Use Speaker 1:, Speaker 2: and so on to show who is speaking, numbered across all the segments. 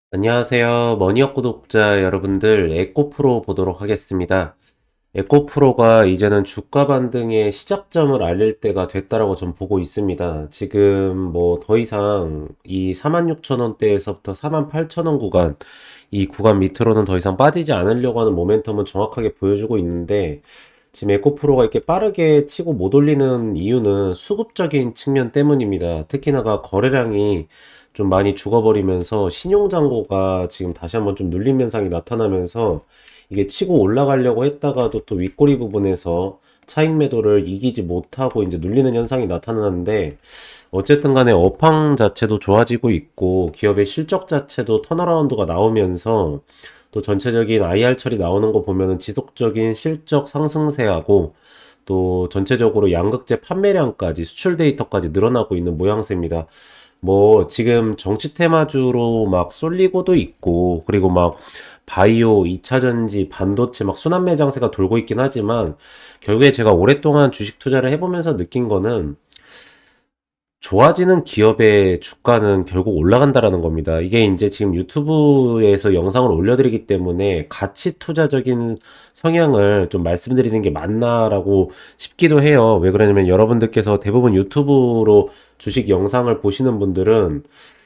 Speaker 1: 안녕하세요. 머니업 구독자 여러분들, 에코프로 보도록 하겠습니다. 에코프로가 이제는 주가 반등의 시작점을 알릴 때가 됐다라고 전 보고 있습니다. 지금 뭐 더 이상 이 46,000원대에서부터 48,000원 구간, 이 구간 밑으로는 더 이상 빠지지 않으려고 하는 모멘텀은 정확하게 보여주고 있는데, 지금 에코프로가 이렇게 빠르게 치고 못 올리는 이유는 수급적인 측면 때문입니다. 특히나가 거래량이 좀 많이 죽어버리면서 신용잔고가 지금 다시 한번 좀 눌림 현상이 나타나면서 이게 치고 올라가려고 했다가도 또 윗꼬리 부분에서 차익 매도를 이기지 못하고 이제 눌리는 현상이 나타나는데, 어쨌든 간에 업황 자체도 좋아지고 있고 기업의 실적 자체도 턴어라운드가 나오면서 또 전체적인 IR 처리 나오는 거 보면은 지속적인 실적 상승세하고 또 전체적으로 양극재 판매량까지 수출 데이터까지 늘어나고 있는 모양새입니다. 뭐 지금 정치 테마주로 막 쏠리고도 있고, 그리고 막 바이오, 2차전지, 반도체 막 순환 매장세가 돌고 있긴 하지만, 결국에 제가 오랫동안 주식 투자를 해보면서 느낀 거는 좋아지는 기업의 주가는 결국 올라간다라는 겁니다. 이게 이제 지금 유튜브에서 영상을 올려드리기 때문에 가치 투자적인 성향을 좀 말씀드리는 게 맞나라고 싶기도 해요. 왜 그러냐면 여러분들께서 대부분 유튜브로 주식 영상을 보시는 분들은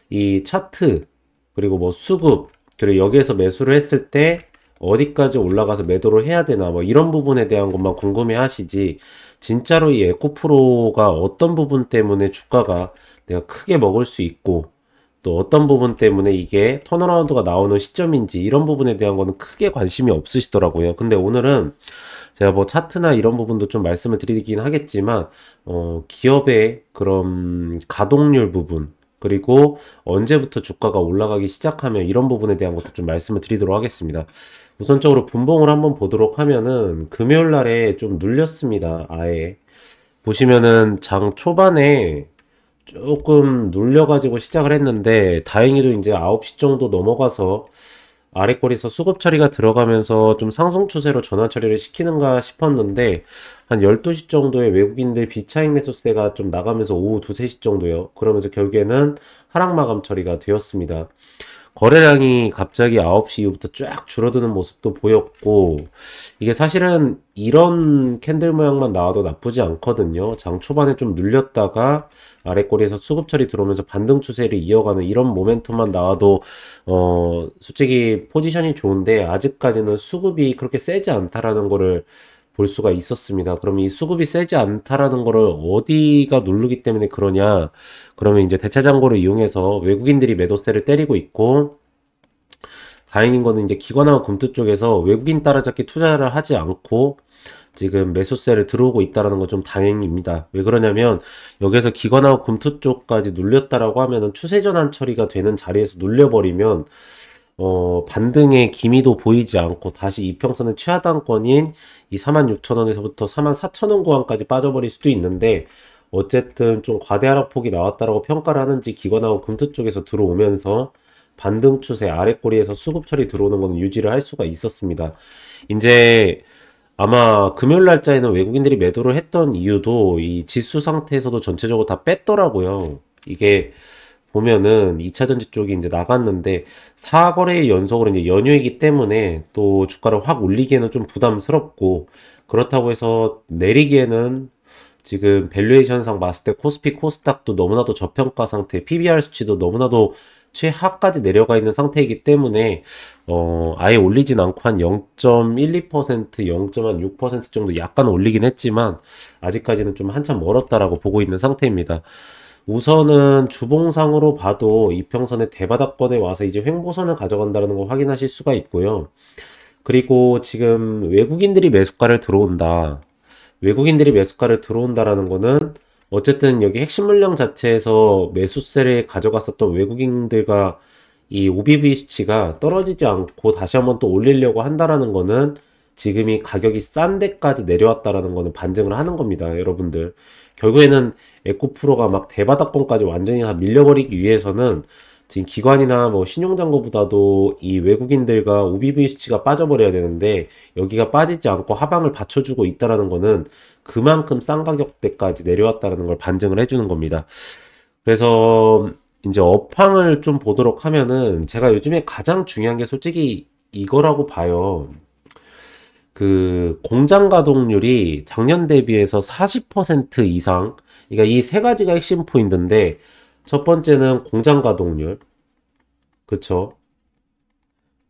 Speaker 1: 이 차트, 그리고 뭐 수급, 그리고 여기에서 매수를 했을 때 어디까지 올라가서 매도를 해야 되나 뭐 이런 부분에 대한 것만 궁금해 하시지, 진짜로 이 에코프로가 어떤 부분 때문에 주가가 내가 크게 먹을 수 있고 또 어떤 부분 때문에 이게 턴어라운드가 나오는 시점인지 이런 부분에 대한 거는 크게 관심이 없으시더라고요. 근데 오늘은 제가 뭐 차트나 이런 부분도 좀 말씀을 드리긴 하겠지만, 기업의 그런 가동률 부분, 그리고 언제부터 주가가 올라가기 시작하면 이런 부분에 대한 것도 좀 말씀을 드리도록 하겠습니다. 우선적으로 분봉을 한번 보도록 하면은 금요일 날에 좀 눌렸습니다. 아예. 보시면은 장 초반에 조금 눌려가지고 시작을 했는데, 다행히도 이제 9시 정도 넘어가서 아래꼬리에서 수급 처리가 들어가면서 좀 상승 추세로 전환 처리를 시키는가 싶었는데, 한 12시 정도에 외국인들 비차익 매수세가 좀 나가면서 오후 2, 3시 정도요. 그러면서 결국에는 하락 마감 처리가 되었습니다. 거래량이 갑자기 9시 이후부터 쫙 줄어드는 모습도 보였고, 이게 사실은 이런 캔들 모양만 나와도 나쁘지 않거든요. 장 초반에 좀 눌렸다가 아래꼬리에서 수급 처리 들어오면서 반등 추세를 이어가는 이런 모멘텀만 나와도 솔직히 포지션이 좋은데, 아직까지는 수급이 그렇게 세지 않다라는 거를 볼 수가 있었습니다. 그러면 이 수급이 세지 않다라는 거를 어디가 누르기 때문에 그러냐? 그러면 이제 대차장고를 이용해서 외국인들이 매도세를 때리고 있고, 다행인 거는 이제 기관하고 금투 쪽에서 외국인 따라잡기 투자를 하지 않고 지금 매수세를 들어오고 있다는 건 좀 다행입니다. 왜 그러냐면 여기에서 기관하고 금투 쪽까지 눌렸다라고 하면은 추세 전환 처리가 되는 자리에서 눌려버리면 반등의 기미도 보이지 않고 다시 이평선의 최하단권인 이 46,000원에서부터 44,000원 구간까지 빠져버릴 수도 있는데, 어쨌든 좀 과대 하락폭이 나왔다라고 평가를 하는지 기관하고 금투 쪽에서 들어오면서 반등 추세 아래꼬리에서 수급 처리 들어오는 거는 유지를 할 수가 있었습니다. 이제 아마 금요일 날짜에는 외국인들이 매도를 했던 이유도 이 지수 상태에서도 전체적으로 다 뺐더라고요. 이게 보면은 2차전지 쪽이 이제 나갔는데 4거래 연속으로 이제 연휴이기 때문에 또 주가를 확 올리기에는 좀 부담스럽고, 그렇다고 해서 내리기에는 지금 밸류에이션상 봤을 때 코스피 코스닥도 너무나도 저평가 상태, PBR 수치도 너무나도 최하까지 내려가 있는 상태이기 때문에 아예 올리진 않고 한 0.12%, 0.6% 정도 약간 올리긴 했지만 아직까지는 좀 한참 멀었다라고 보고 있는 상태입니다. 우선은 주봉상으로 봐도 이평선의 대바닥권에 와서 이제 횡보선을 가져간다는 걸 확인하실 수가 있고요. 그리고 지금 외국인들이 매수가를 들어온다. 외국인들이 매수가를 들어온다라는 거는 어쨌든 여기 핵심 물량 자체에서 매수세를 가져갔었던 외국인들과 이 OBV 수치가 떨어지지 않고 다시 한번 또 올리려고 한다라는 거는 지금이 가격이 싼 데까지 내려왔다라는 거는 반증을 하는 겁니다, 여러분들. 결국에는 에코프로가 막 대바닥권까지 완전히 다 밀려버리기 위해서는 지금 기관이나 뭐 신용잔고보다도 이 외국인들과 OBV 수치가 빠져버려야 되는데, 여기가 빠지지 않고 하방을 받쳐주고 있다라는 거는 그만큼 싼 가격대까지 내려왔다는 걸 반증을 해주는 겁니다. 그래서 이제 업황을 좀 보도록 하면은 제가 요즘에 가장 중요한 게 솔직히 이거라고 봐요. 그 공장 가동률이 작년 대비해서 40% 이상, 그러니까 이 세 가지가 핵심 포인트인데, 첫 번째는 공장 가동률, 그쵸?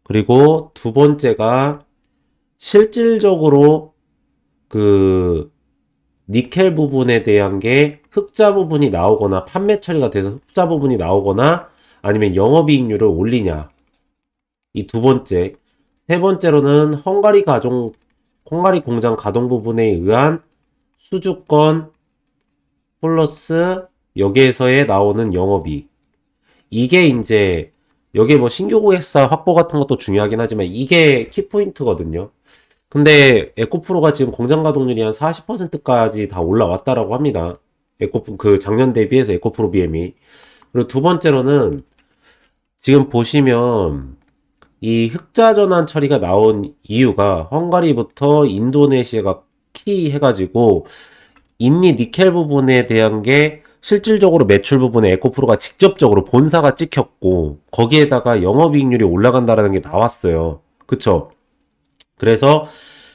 Speaker 1: 그리고 두 번째가 실질적으로 그 니켈 부분에 대한 게 흑자 부분이 나오거나 판매 처리가 돼서 흑자 부분이 나오거나 아니면 영업이익률을 올리냐. 이 두 번째. 세 번째로는 헝가리 공장 가동 부분에 의한 수주권 플러스 여기에서의 나오는 영업이익. 이게 이제 여기에 뭐 신규 고객사 확보 같은 것도 중요하긴 하지만 이게 키포인트거든요. 근데 에코프로가 지금 공장 가동률이 한 40%까지 다 올라왔다라고 합니다. 그 작년 대비해서 에코프로 BM이. 그리고 두 번째로는 지금 보시면 이 흑자 전환 처리가 나온 이유가 헝가리부터 인도네시아가 키 해가지고 인니 니켈 부분에 대한 게 실질적으로 매출 부분에 에코프로가 직접적으로 본사가 찍혔고 거기에다가 영업이익률이 올라간다라는 게 나왔어요. 그쵸? 그래서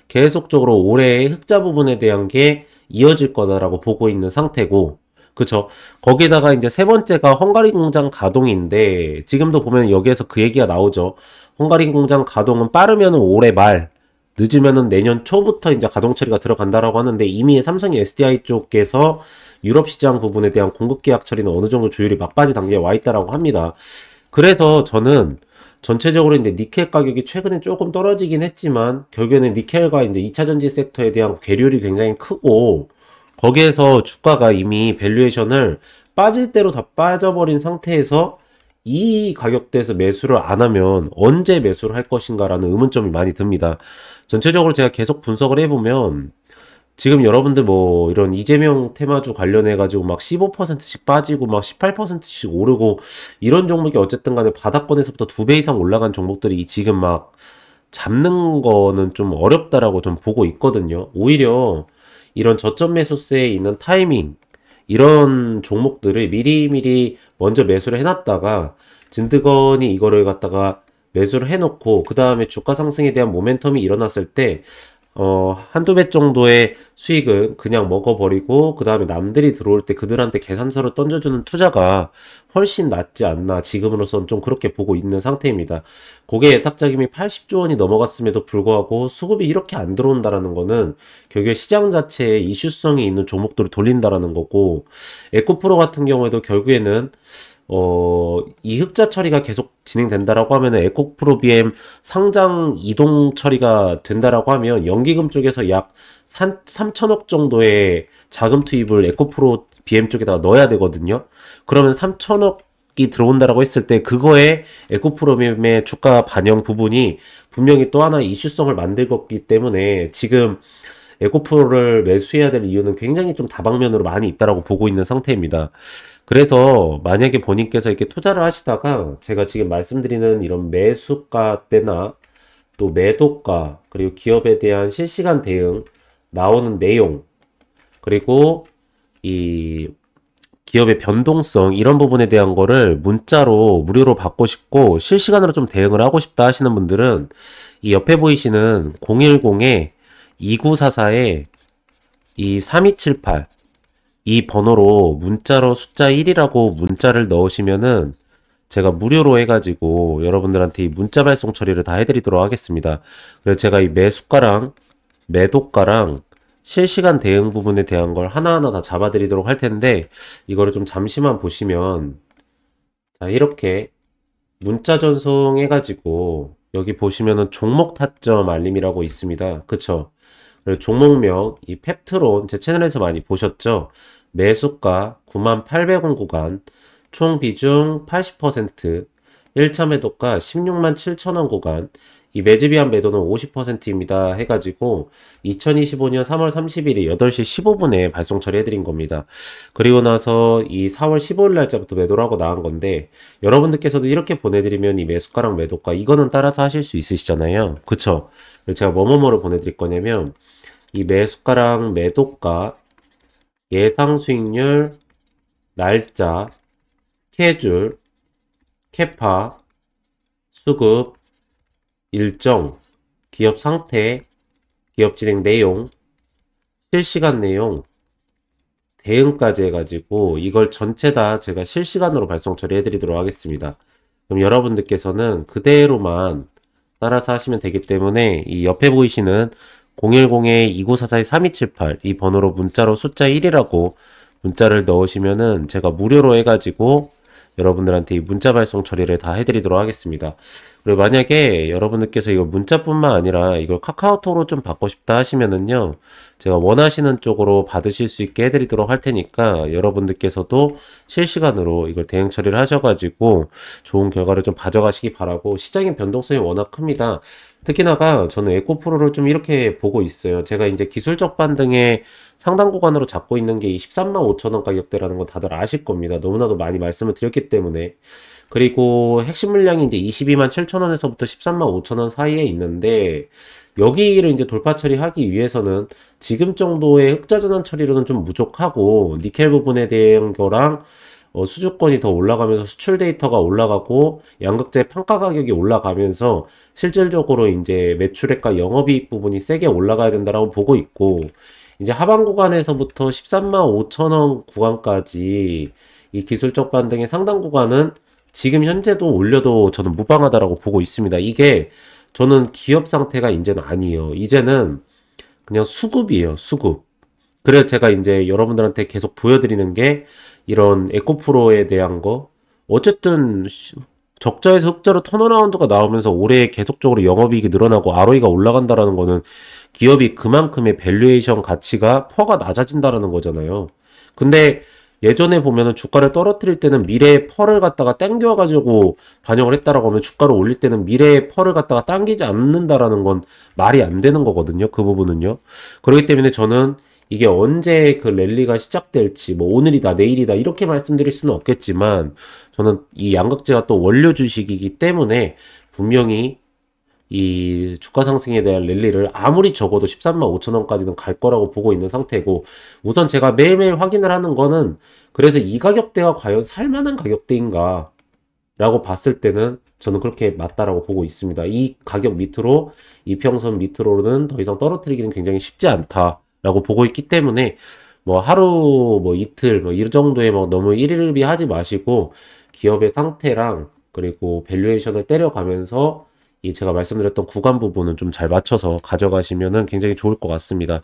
Speaker 1: 계속적으로 올해의 흑자 부분에 대한 게 이어질 거다라고 보고 있는 상태고, 그쵸? 거기다가 이제 세 번째가 헝가리 공장 가동인데, 지금도 보면 여기에서 그 얘기가 나오죠. 헝가리 공장 가동은 빠르면 올해 말, 늦으면은 내년 초부터 이제 가동 처리가 들어간다라고 하는데, 이미 삼성이 SDI 쪽에서 유럽 시장 부분에 대한 공급 계약 처리는 어느 정도 조율이 막바지 단계에 와 있다라고 합니다. 그래서 저는 전체적으로 이제 니켈 가격이 최근에 조금 떨어지긴 했지만 결국에는 니켈과 이제 2차 전지 섹터에 대한 괴리율이 굉장히 크고 거기에서 주가가 이미 밸류에이션을 빠질 대로 다 빠져버린 상태에서 이 가격대에서 매수를 안 하면 언제 매수를 할 것인가라는 의문점이 많이 듭니다. 전체적으로 제가 계속 분석을 해보면 지금 여러분들 뭐 이런 이재명 테마주 관련해 가지고 막 15%씩 빠지고 막 18%씩 오르고 이런 종목이 어쨌든 간에 바닥권에서부터 2배 이상 올라간 종목들이 지금 막 잡는 거는 좀 어렵다라고 좀 보고 있거든요. 오히려 이런 저점 매수세에 있는 타이밍 이런 종목들을 미리미리 먼저 매수를 해놨다가 진드건이 이거를 갖다가 매수를 해놓고 그 다음에 주가 상승에 대한 모멘텀이 일어났을 때 한두 배 정도의 수익은 그냥 먹어버리고, 그 다음에 남들이 들어올 때 그들한테 계산서를 던져주는 투자가 훨씬 낫지 않나, 지금으로선 좀 그렇게 보고 있는 상태입니다. 고객 예탁자금이 80조 원이 넘어갔음에도 불구하고 수급이 이렇게 안 들어온다라는 거는 결국에 시장 자체에 이슈성이 있는 종목들을 돌린다라는 거고, 에코프로 같은 경우에도 결국에는 이 흑자 처리가 계속 진행된다라고 하면은 에코프로 BM 상장 이동 처리가 된다라고 하면 연기금 쪽에서 약 3천억 정도의 자금 투입을 에코프로 BM 쪽에다가 넣어야 되거든요. 그러면 3천억이 들어온다라고 했을 때 그거에 에코프로 BM의 주가 반영 부분이 분명히 또 하나 이슈성을 만들 거기 때문에 지금 에코프로를 매수해야 될 이유는 굉장히 좀 다방면으로 많이 있다라고 보고 있는 상태입니다. 그래서 만약에 본인께서 이렇게 투자를 하시다가 제가 지금 말씀드리는 이런 매수가 때나 또 매도가 그리고 기업에 대한 실시간 대응 나오는 내용 그리고 이 기업의 변동성 이런 부분에 대한 거를 문자로 무료로 받고 싶고 실시간으로 좀 대응을 하고 싶다 하시는 분들은 이 옆에 보이시는 010에 2944에 이 3278 이 번호로 문자로 숫자 1이라고 문자를 넣으시면은 제가 무료로 해가지고 여러분들한테 이 문자 발송 처리를 다 해드리도록 하겠습니다. 그래서 제가 이 매수가랑 매도가랑 실시간 대응 부분에 대한 걸 하나하나 다 잡아드리도록 할 텐데 이거를 좀 잠시만 보시면 자 이렇게 문자 전송 해가지고 여기 보시면은 종목 타점 알림이라고 있습니다. 그쵸? 그리고 종목명 이 펩트론 제 채널에서 많이 보셨죠? 매수가 98,000원 구간, 총 비중 80%, 1차 매도가 167,000원 구간, 이 매집이한 매도는 50%입니다. 해가지고 2025년 3월 30일에 8시 15분에 발송 처리해드린 겁니다. 그리고 나서 이 4월 15일 날짜부터 매도를 하고 나간 건데 여러분들께서도 이렇게 보내드리면 이 매수가랑 매도가 이거는 따라서 하실 수 있으시잖아요. 그쵸? 그래서 제가 뭐뭐뭐를 보내드릴 거냐면 이 매수가랑 매도가 예상 수익률, 날짜, 스케줄, 캐파, 수급, 일정, 기업 상태, 기업 진행 내용, 실시간 내용, 대응까지 해가지고 이걸 전체 다 제가 실시간으로 발송 처리해 드리도록 하겠습니다. 그럼 여러분들께서는 그대로만 따라서 하시면 되기 때문에 이 옆에 보이시는 010-2944-3278 이 번호로 문자로 숫자 1이라고 문자를 넣으시면은 제가 무료로 해가지고 여러분들한테 이 문자 발송 처리를 다 해드리도록 하겠습니다. 그리고 만약에 여러분들께서 이거 문자뿐만 아니라 이걸 카카오톡으로 좀 받고 싶다 하시면은요, 제가 원하시는 쪽으로 받으실 수 있게 해드리도록 할 테니까 여러분들께서도 실시간으로 이걸 대응 처리를 하셔가지고 좋은 결과를 좀 가져가시기 바라고, 시장의 변동성이 워낙 큽니다. 특히나가 저는 에코프로를 좀 이렇게 보고 있어요. 제가 이제 기술적 반등의 상당 구간으로 잡고 있는 게 이 13만 5천 원 가격대라는 건 다들 아실 겁니다. 너무나도 많이 말씀을 드렸기 때문에. 그리고 핵심 물량이 이제 22만 7천 원에서부터 13만 5천 원 사이에 있는데, 여기를 이제 돌파 처리하기 위해서는 지금 정도의 흑자 전환 처리로는 좀 부족하고, 니켈 부분에 대한 거랑 수주권이 더 올라가면서 수출 데이터가 올라가고 양극재 판가 가격이 올라가면서 실질적으로 이제 매출액과 영업이익 부분이 세게 올라가야 된다라고 보고 있고, 이제 하방 구간에서부터 13만 5천 원 구간까지 이 기술적 반등의 상당 구간은 지금 현재도 올려도 저는 무방하다라고 보고 있습니다. 이게 저는 기업 상태가 이제는 아니에요. 이제는 그냥 수급이에요, 수급. 그래서 제가 이제 여러분들한테 계속 보여드리는 게 이런 에코프로에 대한 거. 어쨌든 적자에서 흑자로 턴어라운드가 나오면서 올해 계속적으로 영업이익이 늘어나고 ROE가 올라간다라는 거는 기업이 그만큼의 밸류에이션 가치가 퍼가 낮아진다라는 거잖아요. 근데 예전에 보면은 주가를 떨어뜨릴 때는 미래의 펄을 갖다가 당겨가지고 반영을 했다라고 하면, 주가를 올릴 때는 미래의 펄을 갖다가 당기지 않는다라는 건 말이 안 되는 거거든요. 그 부분은요. 그렇기 때문에 저는 이게 언제 그 랠리가 시작될지, 뭐 오늘이다 내일이다 이렇게 말씀드릴 수는 없겠지만, 저는 이 양극재가 또 원료 주식이기 때문에 분명히 이 주가 상승에 대한 랠리를 아무리 적어도 13만 5천 원까지는 갈 거라고 보고 있는 상태고, 우선 제가 매일매일 확인을 하는 거는, 그래서 이 가격대가 과연 살만한 가격대인가 라고 봤을 때는 저는 그렇게 맞다라고 보고 있습니다. 이 가격 밑으로, 이평선 밑으로는 더 이상 떨어뜨리기는 굉장히 쉽지 않다라고 보고 있기 때문에, 뭐 하루 뭐 이틀 뭐 이 정도에 막 너무 일일비 하지 마시고, 기업의 상태랑 그리고 밸류에이션을 때려가면서 이 제가 말씀드렸던 구간 부분은 좀 잘 맞춰서 가져가시면은 굉장히 좋을 것 같습니다.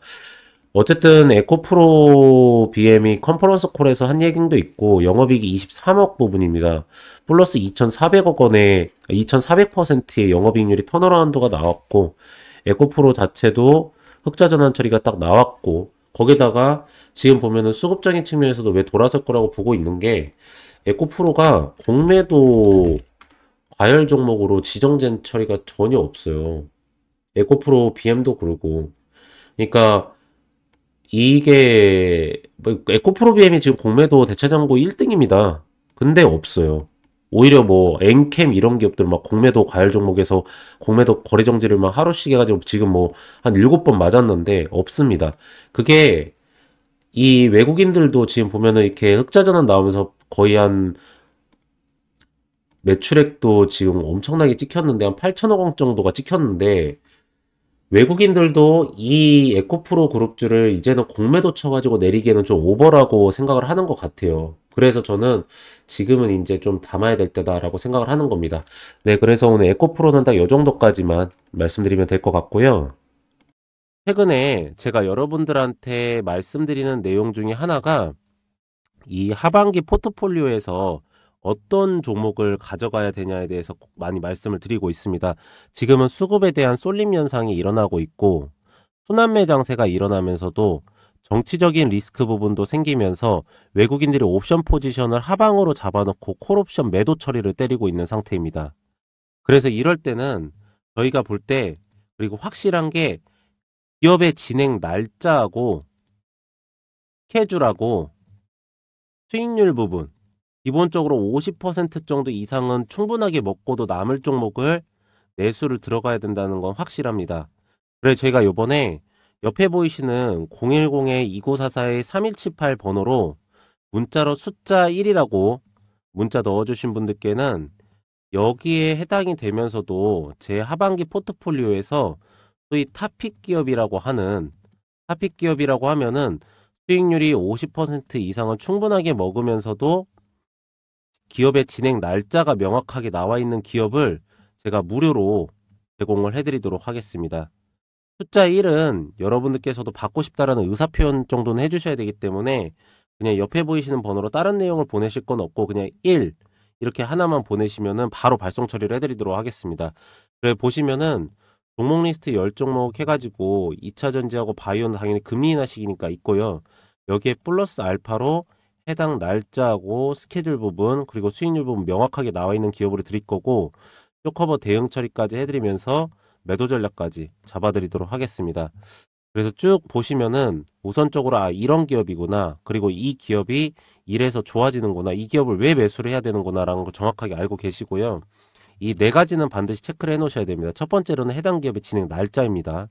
Speaker 1: 어쨌든 에코프로 BM이 컨퍼런스 콜에서 한 얘기도 있고, 영업이익이 23억 부분입니다. 플러스 2,400억 원의 2,400%의 영업이익률이 턴어라운드가 나왔고, 에코프로 자체도 흑자 전환 처리가 딱 나왔고, 거기다가 지금 보면은 수급적인 측면에서도 왜 돌아설 거라고 보고 있는 게, 에코프로가 공매도 과열 종목으로 지정된 처리가 전혀 없어요. 에코프로 BM도 그러고. 그러니까 이게 뭐 에코프로 BM이 지금 공매도 대체장고 1등입니다. 근데 없어요. 오히려 뭐 엔캠 이런 기업들 막 공매도 과열 종목에서 공매도 거래 정지를 막 하루씩 해가지고 지금 뭐 한 7번 맞았는데 없습니다. 그게 이 외국인들도 지금 보면은 이렇게 흑자 전환 나오면서 거의 한 매출액도 지금 엄청나게 찍혔는데 한 8천억 원 정도가 찍혔는데, 외국인들도 이 에코프로 그룹주를 이제는 공매도 쳐가지고 내리기에는 좀 오버라고 생각을 하는 것 같아요. 그래서 저는 지금은 이제 좀 담아야 될 때다라고 생각을 하는 겁니다. 네, 그래서 오늘 에코프로는 딱 요 정도까지만 말씀드리면 될 것 같고요. 최근에 제가 여러분들한테 말씀드리는 내용 중에 하나가, 이 하반기 포트폴리오에서 어떤 종목을 가져가야 되냐에 대해서 많이 말씀을 드리고 있습니다. 지금은 수급에 대한 쏠림 현상이 일어나고 있고, 순환매 장세가 일어나면서도 정치적인 리스크 부분도 생기면서 외국인들이 옵션 포지션을 하방으로 잡아놓고 콜옵션 매도 처리를 때리고 있는 상태입니다. 그래서 이럴 때는 저희가 볼 때, 그리고 확실한 게, 기업의 진행 날짜하고 스케줄하고 수익률 부분, 기본적으로 50% 정도 이상은 충분하게 먹고도 남을 종목을 매수를 들어가야 된다는 건 확실합니다. 그래서 제가 요번에 옆에 보이시는 010-2944-3178 번호로 문자로 숫자 1이라고 문자 넣어주신 분들께는 여기에 해당이 되면서도 제 하반기 포트폴리오에서 소위 탑픽 기업이라고 하면은 수익률이 50% 이상은 충분하게 먹으면서도 기업의 진행 날짜가 명확하게 나와 있는 기업을 제가 무료로 제공을 해드리도록 하겠습니다. 숫자 1은 여러분들께서도 받고 싶다라는 의사표현 정도는 해주셔야 되기 때문에 그냥 옆에 보이시는 번호로 다른 내용을 보내실 건 없고 그냥 1 이렇게 하나만 보내시면은 바로 발송 처리를 해드리도록 하겠습니다. 그래 보시면은 종목 리스트 10종목 해가지고 2차전지하고 바이오는 당연히 금리 인하 시기니까 있고요. 여기에 플러스 알파로 해당 날짜하고 스케줄 부분 그리고 수익률 부분 명확하게 나와 있는 기업으로 드릴 거고 쇼커버 대응 처리까지 해드리면서 매도 전략까지 잡아드리도록 하겠습니다. 그래서 쭉 보시면은 우선적으로 이런 기업이구나 그리고 이 기업이 이래서 좋아지는구나 이 기업을 왜 매수를 해야 되는구나 라는 걸 정확하게 알고 계시고요. 이 네 가지는 반드시 체크를 해 놓으셔야 됩니다. 첫 번째로는 해당 기업의 진행 날짜입니다.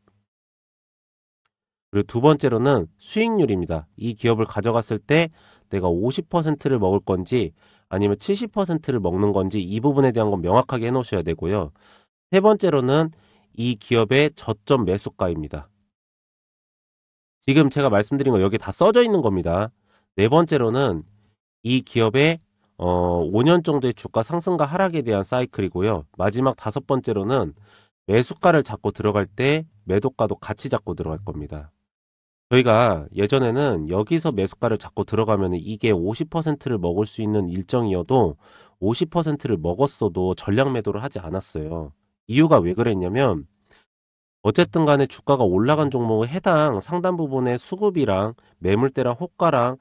Speaker 1: 그리고 두 번째로는 수익률입니다. 이 기업을 가져갔을 때 내가 50%를 먹을 건지 아니면 70%를 먹는 건지 이 부분에 대한 건 명확하게 해 놓으셔야 되고요. 세 번째로는 이 기업의 저점 매수가입니다. 지금 제가 말씀드린 거 여기 다 써져 있는 겁니다. 네 번째로는 이 기업의 5년 정도의 주가 상승과 하락에 대한 사이클이고요. 마지막 다섯 번째로는 매수가를 잡고 들어갈 때 매도가도 같이 잡고 들어갈 겁니다. 저희가 예전에는 여기서 매수가를 잡고 들어가면 이게 50%를 먹을 수 있는 일정이어도 50%를 먹었어도 전량 매도를 하지 않았어요. 이유가 왜 그랬냐면 어쨌든 간에 주가가 올라간 종목의 해당 상단 부분의 수급이랑 매물대랑 호가랑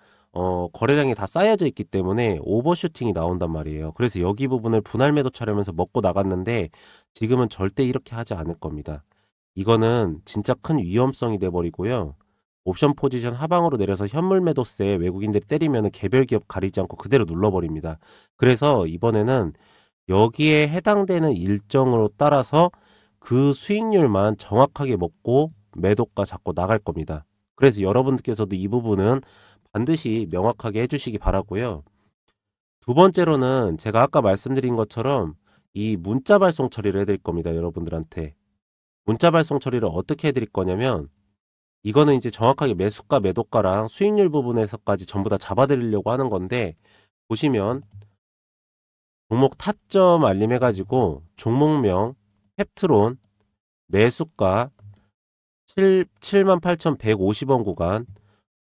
Speaker 1: 거래량이 다 쌓여져 있기 때문에 오버슈팅이 나온단 말이에요. 그래서 여기 부분을 분할 매도 처리하면서 먹고 나갔는데 지금은 절대 이렇게 하지 않을 겁니다. 이거는 진짜 큰 위험성이 돼 버리고요. 옵션 포지션 하방으로 내려서 현물 매도세 외국인들이 때리면 개별 기업 가리지 않고 그대로 눌러버립니다. 그래서 이번에는 여기에 해당되는 일정으로 따라서 그 수익률만 정확하게 먹고 매도가 잡고 나갈 겁니다. 그래서 여러분들께서도 이 부분은 반드시 명확하게 해주시기 바라고요. 두 번째로는 제가 아까 말씀드린 것처럼 이 문자 발송 처리를 해드릴 겁니다. 여러분들한테. 문자 발송 처리를 어떻게 해드릴 거냐면 이거는 이제 정확하게 매수가 매도가랑 수익률 부분에서까지 전부 다 잡아드리려고 하는 건데 보시면 종목 타점 알림 해가지고 종목명 펩트론 매수가 78,150원 구간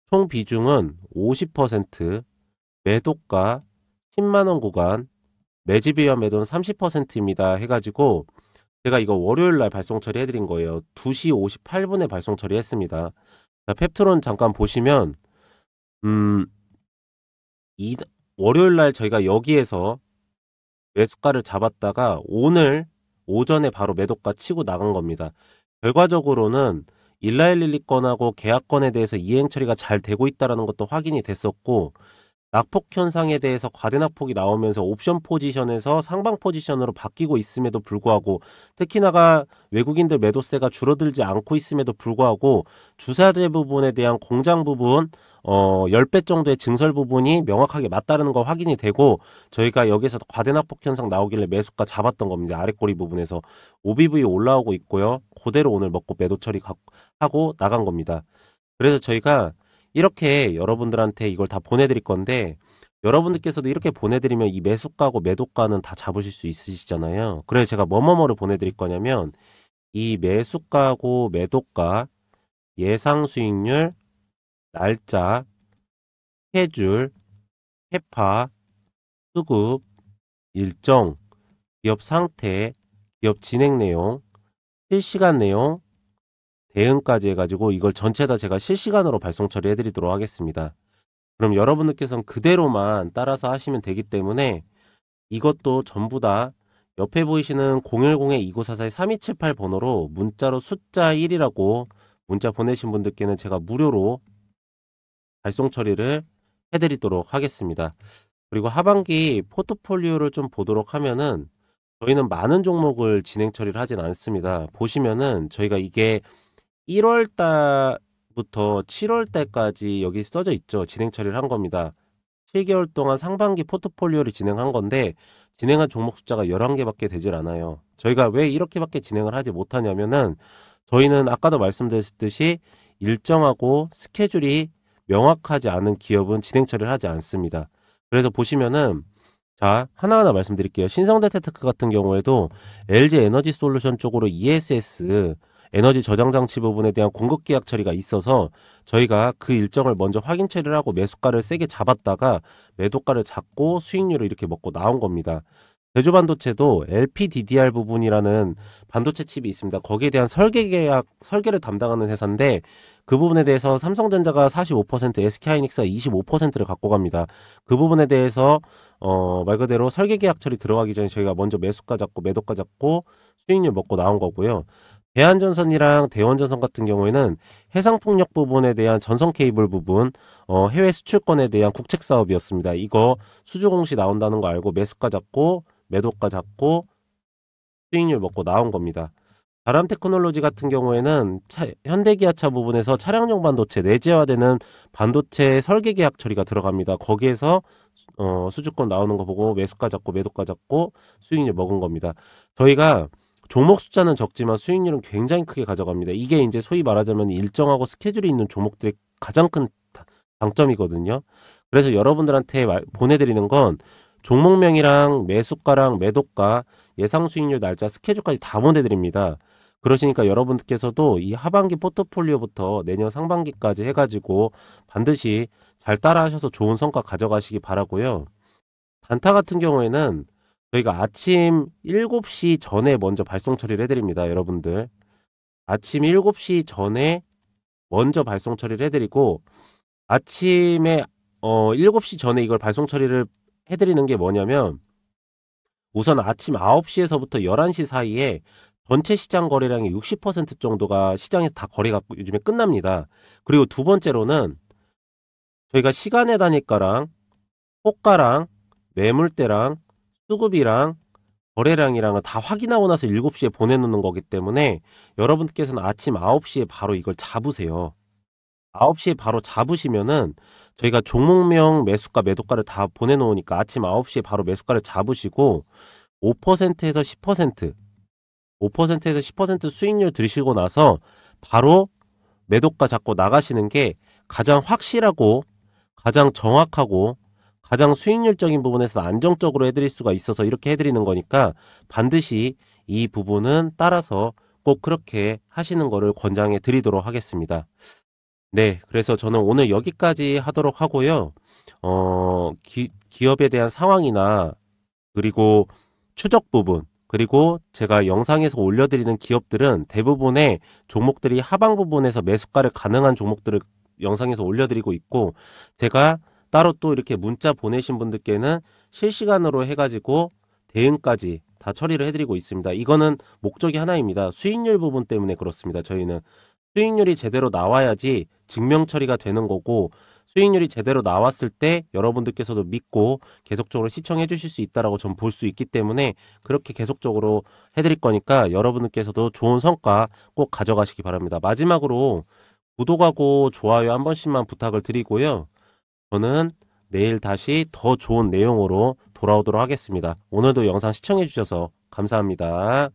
Speaker 1: 총 비중은 50% 매도가 10만원 구간 매집이와 매도는 30%입니다 해가지고 제가 이거 월요일날 발송 처리해드린 거예요. 2시 58분에 발송 처리했습니다. 자, 펩트론 잠깐 보시면 이 월요일날 저희가 여기에서 매수가를 잡았다가 오늘 오전에 바로 매도가 치고 나간 겁니다. 결과적으로는 19112 건하고 계약건에 대해서 이행 처리가 잘 되고 있다는 것도 확인이 됐었고 낙폭 현상에 대해서 과대낙폭이 나오면서 옵션 포지션에서 상방 포지션으로 바뀌고 있음에도 불구하고 특히나가 외국인들 매도세가 줄어들지 않고 있음에도 불구하고 주사제 부분에 대한 공장 부분 10배 정도의 증설 부분이 명확하게 맞다는 거 확인이 되고 저희가 여기서 과대낙폭 현상 나오길래 매수가 잡았던 겁니다. 아랫꼬리 부분에서 OBV 올라오고 있고요. 그대로 오늘 먹고 매도 처리 하고 나간 겁니다. 그래서 저희가 이렇게 여러분들한테 이걸 다 보내드릴 건데 여러분들께서도 이렇게 보내드리면 이 매수가고 매도가는 다 잡으실 수 있으시잖아요. 그래서 제가 뭐뭐뭐를 보내드릴 거냐면 이 매수가고 매도가 예상 수익률 날짜 스케줄 캐파 수급 일정 기업 상태 기업 진행 내용 실시간 내용 대응까지 해가지고 이걸 전체 다 제가 실시간으로 발송 처리해 드리도록 하겠습니다. 그럼 여러분들께서는 그대로만 따라서 하시면 되기 때문에 이것도 전부 다 옆에 보이시는 010-2944-3278 번호로 문자로 숫자 1이라고 문자 보내신 분들께는 제가 무료로 발송 처리를 해드리도록 하겠습니다. 그리고 하반기 포트폴리오를 좀 보도록 하면은 저희는 많은 종목을 진행 처리를 하진 않습니다. 보시면은 저희가 이게 1월 달부터 7월 달까지 여기 써져 있죠. 진행 처리를 한 겁니다. 7개월 동안 상반기 포트폴리오를 진행한 건데 진행한 종목 숫자가 11개밖에 되질 않아요. 저희가 왜 이렇게밖에 진행을 하지 못하냐면은 저희는 아까도 말씀드렸듯이 일정하고 스케줄이 명확하지 않은 기업은 진행 처리를 하지 않습니다. 그래서 보시면은 자, 하나하나 말씀드릴게요. 신성대테크 같은 경우에도 LG 에너지 솔루션 쪽으로 ESS 에너지 저장 장치 부분에 대한 공급 계약 처리가 있어서 저희가 그 일정을 먼저 확인 처리를 하고 매수가를 세게 잡았다가 매도가를 잡고 수익률을 이렇게 먹고 나온 겁니다. 제주반도체도 LPDDR 부분이라는 반도체 칩이 있습니다. 거기에 대한 설계를 담당하는 회사인데 그 부분에 대해서 삼성전자가 45%, SK하이닉스가 25%를 갖고 갑니다. 그 부분에 대해서 말 그대로 설계 계약 처리 들어가기 전에 저희가 먼저 매수가 잡고 매도가 잡고 수익률 먹고 나온 거고요. 대한전선이랑 대원전선 같은 경우에는 해상풍력 부분에 대한 전선 케이블 부분, 해외 수출권에 대한 국책 사업이었습니다. 이거 수주 공시 나온다는 거 알고 매수가 잡고 매도가 잡고 수익률 먹고 나온 겁니다. 다람테크놀로지 같은 경우에는 현대기아차 부분에서 차량용 반도체 내재화되는 반도체 설계 계약 처리가 들어갑니다. 거기에서 수주권 나오는 거 보고 매수가 잡고 매도가 잡고 수익률 먹은 겁니다. 저희가 종목 숫자는 적지만 수익률은 굉장히 크게 가져갑니다. 이게 이제 소위 말하자면 일정하고 스케줄이 있는 종목들의 가장 큰 장점이거든요. 그래서 여러분들한테 보내드리는 건 종목명이랑 매수가랑 매도가 예상 수익률 날짜 스케줄까지 다 보내드립니다. 그러시니까 여러분께서도 이 하반기 포트폴리오부터 내년 상반기까지 해가지고 반드시 잘 따라 하셔서 좋은 성과 가져가시기 바라고요. 단타 같은 경우에는 저희가 아침 7시 전에 먼저 발송 처리를 해드립니다. 여러분들. 아침 7시 전에 먼저 발송 처리를 해드리고 아침에 7시 전에 이걸 발송 처리를 해드리는 게 뭐냐면 우선 아침 9시에서부터 11시 사이에 전체 시장 거래량의 60% 정도가 시장에서 다 거래가 요즘에 끝납니다. 그리고 두 번째로는 저희가 시간의 단위가랑 호가랑 매물대랑 수급이랑 거래량이랑은 다 확인하고 나서 7시에 보내놓는 거기 때문에 여러분께서는 아침 9시에 바로 이걸 잡으세요. 9시에 바로 잡으시면은 저희가 종목명 매수가 매도가를 다 보내놓으니까 아침 9시에 바로 매수가를 잡으시고 5%에서 10% 5%에서 10% 수익률 들으시고 나서 바로 매도가 잡고 나가시는 게 가장 확실하고 가장 정확하고 가장 수익률적인 부분에서 안정적으로 해드릴 수가 있어서 이렇게 해드리는 거니까 반드시 이 부분은 따라서 꼭 그렇게 하시는 거를 권장해 드리도록 하겠습니다. 네, 그래서 저는 오늘 여기까지 하도록 하고요. 기업에 대한 상황이나 그리고 추적 부분 그리고 제가 영상에서 올려드리는 기업들은 대부분의 종목들이 하방 부분에서 매수가를 가능한 종목들을 영상에서 올려드리고 있고 제가 따로 또 이렇게 문자 보내신 분들께는 실시간으로 해가지고 대응까지 다 처리를 해드리고 있습니다. 이거는 목적이 하나입니다. 수익률 부분 때문에 그렇습니다. 저희는 수익률이 제대로 나와야지 증명 처리가 되는 거고 수익률이 제대로 나왔을 때 여러분들께서도 믿고 계속적으로 시청해 주실 수 있다라고 전 볼 수 있기 때문에 그렇게 계속적으로 해드릴 거니까 여러분들께서도 좋은 성과 꼭 가져가시기 바랍니다. 마지막으로 구독하고 좋아요 한 번씩만 부탁을 드리고요. 저는 내일 다시 더 좋은 내용으로 돌아오도록 하겠습니다. 오늘도 영상 시청해 주셔서 감사합니다.